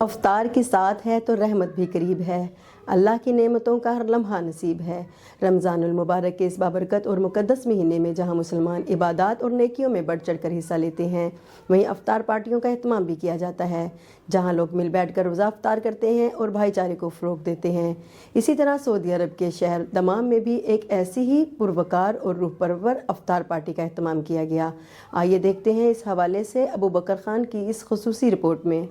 افطار کی ساتھ ہے تو رحمت بھی قریب ہے۔ اللہ کی نعمتوں کا ہر لمحہ نصیب ہے۔ رمضان المبارک کے اس بابرکت اور مقدس مہینے میں جہاں مسلمان عبادات اور نیکیوں میں بڑھ چڑھ کر حصہ لیتے ہیں، وہیں افطار پارٹیوں کا اہتمام بھی کیا جاتا ہے، جہاں لوگ مل بیٹھ کر روزہ افطار کرتے ہیں اور بھائی چارے کو فروغ دیتے ہیں۔ اسی طرح سعودی عرب کے شہر دمام میں بھی ایک ایسی ہی پروقار اور روح پرور افطار پارٹی کا اہتمام کیا گیا۔ آئیے دیکھتے ہیں اس حوالے سے ابو بکر خان کی اس خصوصی رپورٹ میں۔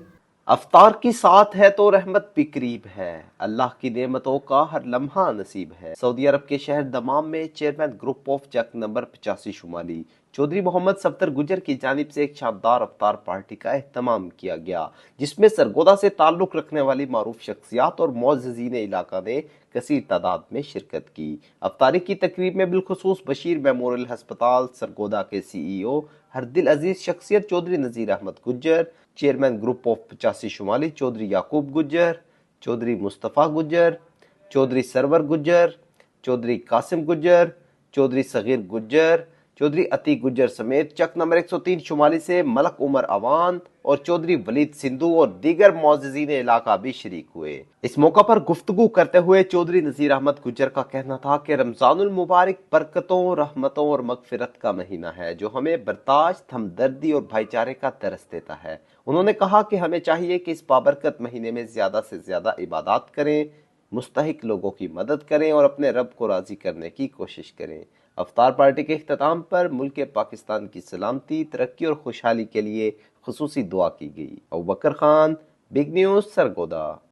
افطار کی ساتھ ہے تو رحمت بھی قریب ہے، اللہ کی نعمتوں کا ہر لمحہ نصیب ہے۔ سعودی عرب کے شہر دمام میں چیئرمین گروپ آف چک نمبر 85 شمالی چودھری محمد صفدر گجر کی جانب سے ایک شاندار افطار پارٹی کا اہتمام کیا گیا، جس میں سرگودا سے تعلق رکھنے والی معروف شخصیات اور معززین علاقہ نے کثیر تعداد میں شرکت کی۔ افطاری کی تقریب میں بالخصوص بشیر میموریل ہسپتال سرگودا کے CEO ہر دل عزیز شخصیت چودھری نذیر احمد گجر، چیئرمین گروپ آف 85 شمالی چودھری یعقوب گجر، چودھری مصطفیٰ گجر، چودھری سرور گجر، چودھری قاسم گجر، چودھری صغیر گجر، چودھری عتیق گجر سمیت چک نمبر 103 شمالی سے ملک عمر اوان اور چودھری ولید سندھو اور دیگر معززین علاقہ بھی شریک ہوئے۔ اس موقع پر گفتگو کرتے ہوئے چودھری نذیر احمد گجر کا کہنا تھا کہ رمضان المبارک برکتوں، رحمتوں اور مغفرت کا مہینہ ہے، جو ہمیں برداشت، ہمدردی اور بھائی چارے کا درس دیتا ہے۔ انہوں نے کہا کہ ہمیں چاہیے کہ اس بابرکت مہینے میں زیادہ سے زیادہ عبادات کریں، مستحق لوگوں کی مدد کریں اور اپنے رب کو راضی کرنے کی کوشش کریں۔ افطار پارٹی کے اختتام پر ملک پاکستان کی سلامتی، ترقی اور خوشحالی کے لیے خصوصی دعا کی گئی۔ ابو بکر خان، بگ نیوز، سرگودا۔